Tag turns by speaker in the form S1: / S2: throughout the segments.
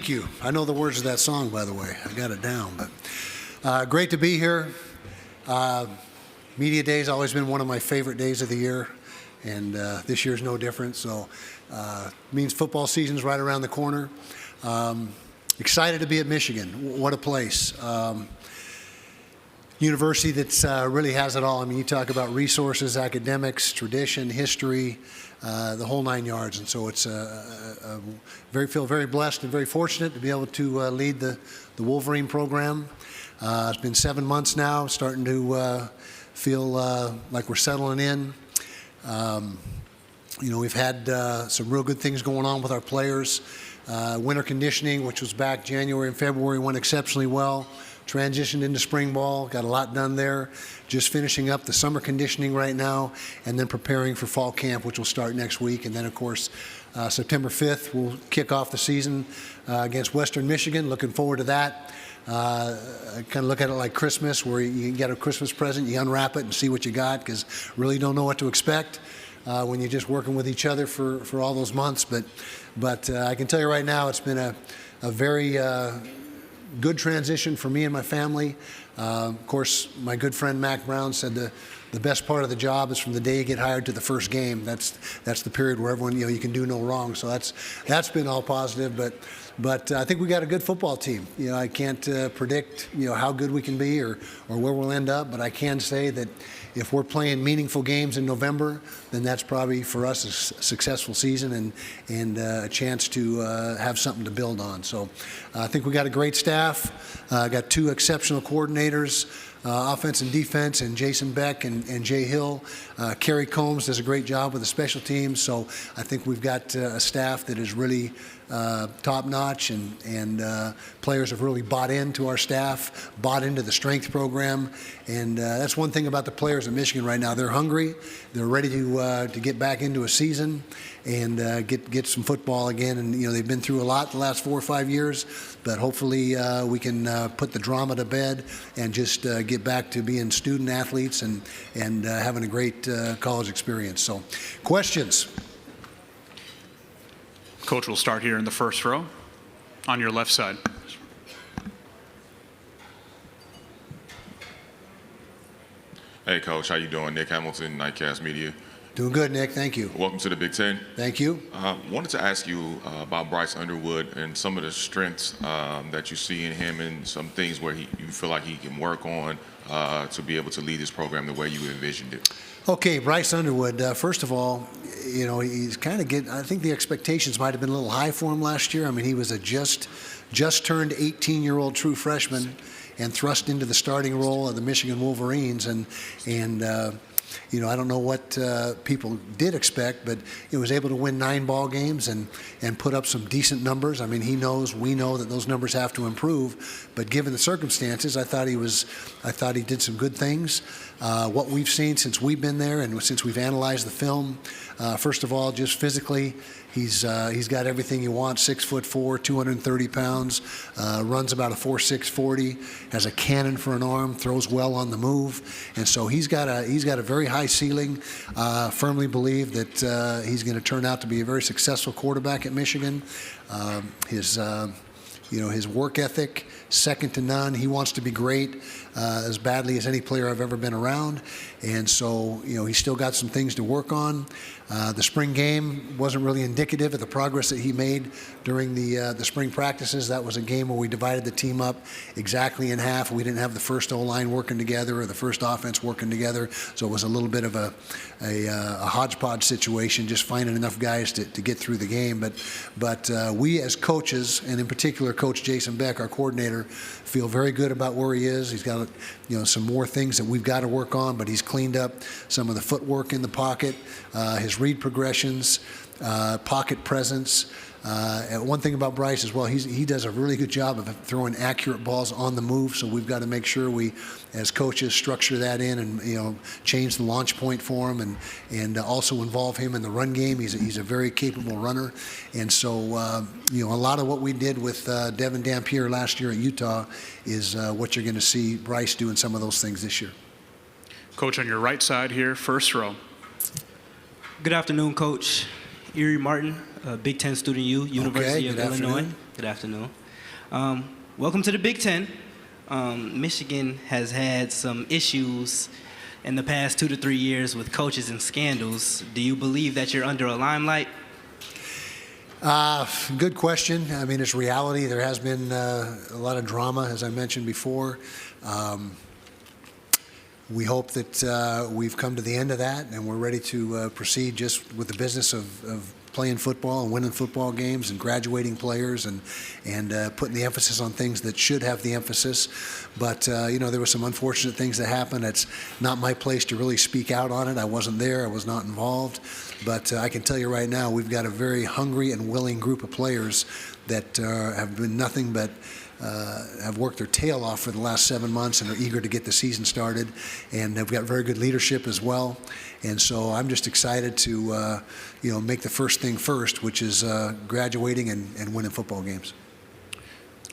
S1: Thank you. I know the words of that song, by the way. I got it down. But great to be here. Media Day has always been one of my favorite days of the year, and this year's no different. So means football season's right around the corner. Excited to be at Michigan. What a place. University that's really has it all. I mean, you talk about resources, academics, tradition, history, the whole 9 yards. And so it's feel very blessed and very fortunate to be able to lead the Wolverine program. It's been 7 months now, starting to feel like we're settling in. You know, we've had some real good things going on with our players. Winter conditioning, which was back January and February, went exceptionally well. Transitioned into spring ball, got a lot done there. Just finishing up the summer conditioning right now, and then preparing for fall camp, which will start next week. And then, of course, September 5th, we'll kick off the season against Western Michigan. Looking forward to that. I kind of look at it like Christmas, where you get a Christmas present, you unwrap it and see what you got, because really don't know what to expect when you're just working with each other for all those months. But I can tell you right now, it's been a very good transition for me and my family. Of course, my good friend Mac Brown said the best part of the job is from the day you get hired to the first game. That's the period where everyone, you can do no wrong. So that's been all positive. But I think we got a good football team. I can't predict how good we can be or where we'll end up, but I can say that if we're playing meaningful games in November, then that's probably for us a successful season and a chance to have something to build on. So I think we got a great staff. Got two exceptional coordinators, offense and defense, and Jason Beck and Jay Hill. Kerry Combs does a great job with the special teams. So I think we've got a staff that is really top-notch, and players have really bought into our staff, bought into the strength program, and that's one thing about the players at Michigan right now. They're hungry, they're ready to get back into a season and get some football again. And they've been through a lot the last 4 or 5 years, but hopefully we can put the drama to bed and just get back to being student athletes and having a great college experience. So, questions?
S2: Coach will start here in the first row on your left side.
S3: Hey, Coach, how you doing? Nick Hamilton, Nightcast Media.
S1: Doing good, Nick. Thank you.
S3: Welcome to the Big Ten.
S1: Thank you.
S3: Wanted to ask you about Bryce Underwood and some of the strengths that you see in him and some things where you feel like he can work on to be able to lead this program the way you envisioned it.
S1: Okay, Bryce Underwood, first of all, he's kind of getting, I think the expectations might have been a little high for him last year. I mean, he was a just turned 18-year-old true freshman and thrust into the starting role of the Michigan Wolverines. And I don't know what people did expect, but he was able to win 9 ball games and put up some decent numbers. I mean, we know that those numbers have to improve, but given the circumstances, I thought he did some good things. What we've seen since we've been there and since we've analyzed the film, first of all, just physically, he's got everything you want. 6'4", 230 pounds, runs about a 4.6 40, has a cannon for an arm, throws well on the move, and so he's got a very high ceiling. Firmly believe that he's going to turn out to be a very successful quarterback at Michigan. His work ethic, second to none. He wants to be great as badly as any player I've ever been around. And so, he's still got some things to work on. The spring game wasn't really indicative of the progress that he made during the spring practices. That was a game where we divided the team up exactly in half. We didn't have the first O-line working together or the first offense working together. So it was a little bit of a hodgepodge situation, just finding enough guys to get through the game. But we as coaches, and in particular Coach Jason Beck, our coordinator, feel very good about where he is. He's got some more things that we've got to work on, but he's cleaned up some of the footwork in the pocket, his read progressions, pocket presence. And one thing about Bryce as well, he does a really good job of throwing accurate balls on the move. So we've got to make sure we, as coaches, structure that in and change the launch point for him and also involve him in the run game. He's a very capable runner, and so a lot of what we did with Devin Dampier last year at Utah is what you're going to see Bryce doing some of those things this year.
S2: Coach, on your right side here, first row.
S4: Good afternoon, Coach. Erie Martin, Big Ten student U, University of Illinois. Good afternoon. Welcome to the Big Ten. Michigan has had some issues in the past 2 to 3 years with coaches and scandals. Do you believe that you're under a limelight?
S1: Good question. I mean, it's reality. There has been a lot of drama, as I mentioned before. We hope that we've come to the end of that and we're ready to proceed just with the business of playing football and winning football games and graduating players and putting the emphasis on things that should have the emphasis. But, there were some unfortunate things that happened. It's not my place to really speak out on it. I wasn't there. I was not involved. But I can tell you right now, we've got a very hungry and willing group of players that have been nothing but have worked their tail off for the last 7 months and are eager to get the season started. And they've got very good leadership as well. And so I'm just excited to, make the first thing first, which is graduating and winning football games.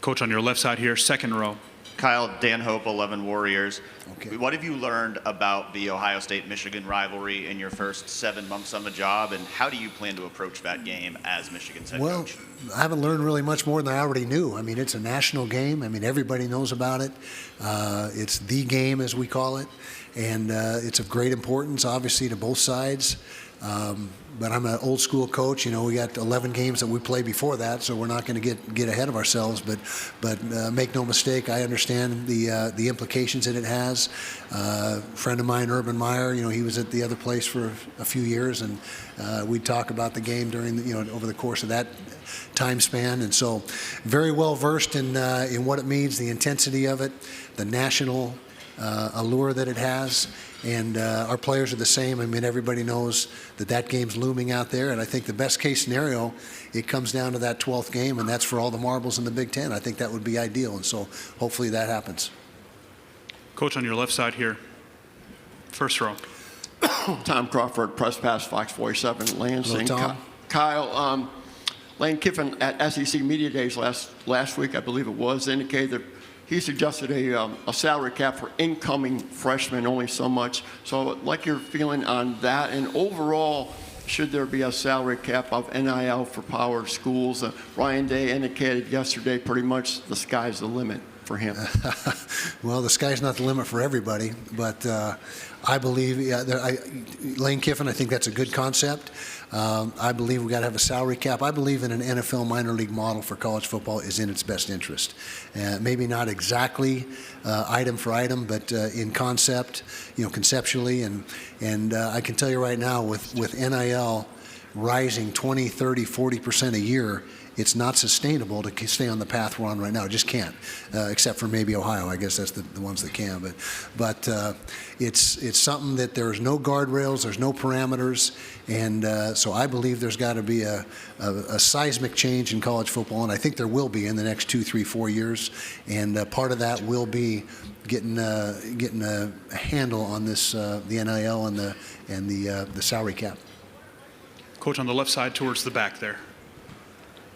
S2: Coach, on your left side here, second row.
S5: Kyle, Dan Hope, 11 Warriors.
S1: Okay.
S5: What have you learned about the Ohio State-Michigan rivalry in your first 7 months on the job, and how do you plan to approach that game as Michigan's head coach?
S1: I haven't learned really much more than I already knew. I mean, it's a national game. I mean, everybody knows about it. It's the game, as we call it, and it's of great importance, obviously, to both sides. But I'm an old school coach. We got 11 games that we played before that, so we're not going to get ahead of ourselves. But make no mistake, I understand the implications that it has. A friend of mine, Urban Meyer, he was at the other place for a few years, and we'd talk about the game during over the course of that time span. And so, very well versed in what it means, the intensity of it, the national allure that it has. And our players are the same. I mean, everybody knows that game's looming out there. And I think the best case scenario, it comes down to that 12th game, and that's for all the marbles in the Big Ten. I think that would be ideal. And so hopefully that happens.
S2: Coach, on your left side here, first row.
S6: Tom Crawford, Press Pass, Fox 47, Lansing.
S1: Hello, Tom.
S6: Kyle, Lane Kiffin at SEC Media Days last week, I believe it was, indicated that he suggested a salary cap for incoming freshmen, only so much. So I'd like your feeling on that. And overall, should there be a salary cap of NIL for powered schools? Ryan Day indicated yesterday pretty much the sky's the limit for him.
S1: Well, the sky's not the limit for everybody, but I believe Lane Kiffin, I think that's a good concept. I believe we've got to have a salary cap. I believe in an NFL minor league model for college football is in its best interest. Maybe not exactly item for item, but in concept, conceptually. And I can tell you right now, with NIL rising 20, 30, 40% a year, it's not sustainable to stay on the path we're on right now. It just can't, except for maybe Ohio. I guess that's the ones that can. But it's something that there's no guardrails, there's no parameters, and so I believe there's got to be a seismic change in college football, and I think there will be in the next 2, 3, 4 years. And part of that will be getting a handle on this the NIL and the salary cap.
S2: Coach, on the left side towards the back there.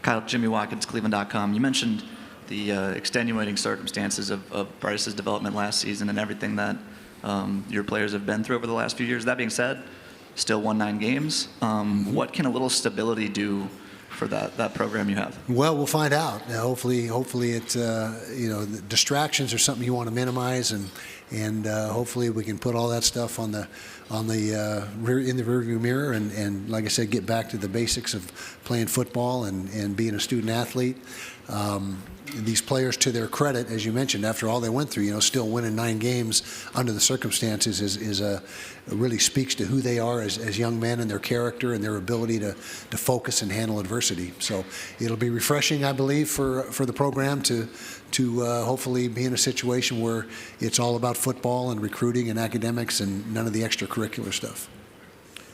S7: Kyle, Jimmy Watkins, Cleveland.com. You mentioned the extenuating circumstances of Bryce's development last season and everything that your players have been through over the last few years. That being said, still won 9 games. What can a little stability do for that program you have? Well,
S1: we'll find out. Hopefully it the distractions are something you want to minimize, and hopefully we can put all that stuff in the rearview mirror, and like I said, get back to the basics of playing football and being a student athlete. These players, to their credit, as you mentioned, after all they went through, still winning 9 games under the circumstances really speaks to who they are as young men and their character and their ability to focus and handle adversity. So it'll be refreshing, I believe, for the program to hopefully be in a situation where it's all about football and recruiting and academics and none of the extracurricular stuff.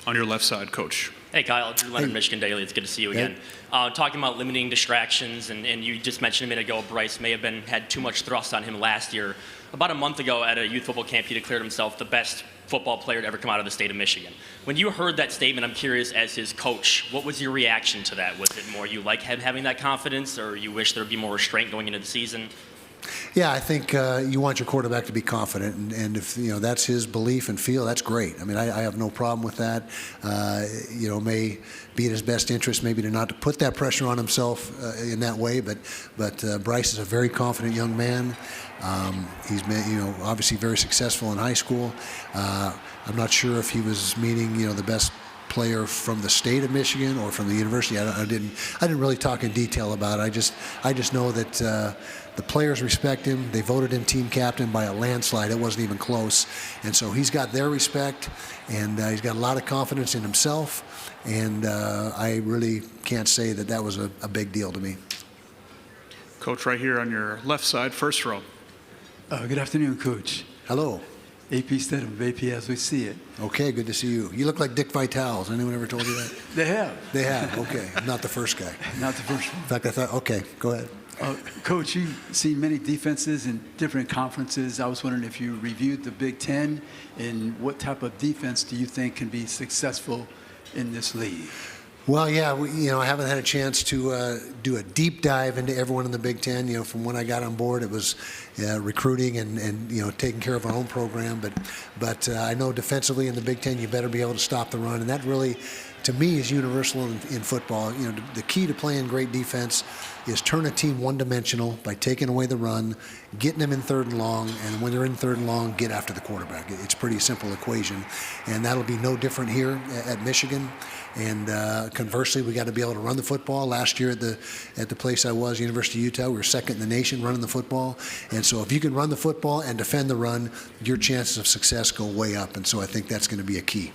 S2: On your left side, Coach.
S8: Hey, Kyle. Drew Leonard, Michigan Daily. It's good to see you again. Talking about limiting distractions, and you just mentioned a minute ago Bryce may have had too much thrust on him last year. About a month ago at a youth football camp, he declared himself the best football player to ever come out of the state of Michigan. When you heard that statement, I'm curious, as his coach, what was your reaction to that? Was it more you like him having that confidence, or you wish there would be more restraint going into the season?
S1: Yeah, I think you want your quarterback to be confident, and if that's his belief and feel, that's great. I mean, I have no problem with that. May be in his best interest maybe to not to put that pressure on himself in that way, but Bryce is a very confident young man. He's been, obviously very successful in high school. I'm not sure if he was meeting, the best player from the state of Michigan or from the university. I didn't really talk in detail about it. I just know that the players respect him. They voted him team captain by a landslide. It wasn't even close. And so he's got their respect, and he's got a lot of confidence in himself. And I really can't say that was a big deal to me.
S2: Coach, right here on your left side, first row.
S9: Good afternoon, Coach.
S1: Hello.
S9: AP Stedham, AP as we see it.
S1: Okay, good to see you. You look like Dick Vitale. Has anyone ever told you that?
S9: They have.
S1: They have, okay. Not the first guy.
S9: Not the first one.
S1: In fact, I thought, okay, go ahead.
S9: Coach, you've seen many defenses in different conferences. I was wondering if you reviewed the Big Ten, and what type of defense do you think can be successful in this league?
S1: Well, yeah, I haven't had a chance to do a deep dive into everyone in the Big Ten. From when I got on board, it was recruiting and taking care of our own program. But I know defensively in the Big Ten, you better be able to stop the run, and that really, to me, is universal in football. The key to playing great defense is turn a team one-dimensional by taking away the run, getting them in third and long, and when they're in third and long, get after the quarterback. It's a pretty simple equation, and that'll be no different here at Michigan. And conversely, we got to be able to run the football. Last year at the place I was, University of Utah, we were second in the nation running the football. And so if you can run the football and defend the run, your chances of success go way up. And so I think that's going to be a key.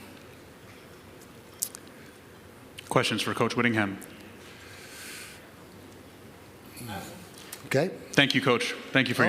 S2: Questions for Coach Whittingham?
S1: Okay.
S2: Thank you, Coach. Thank you for your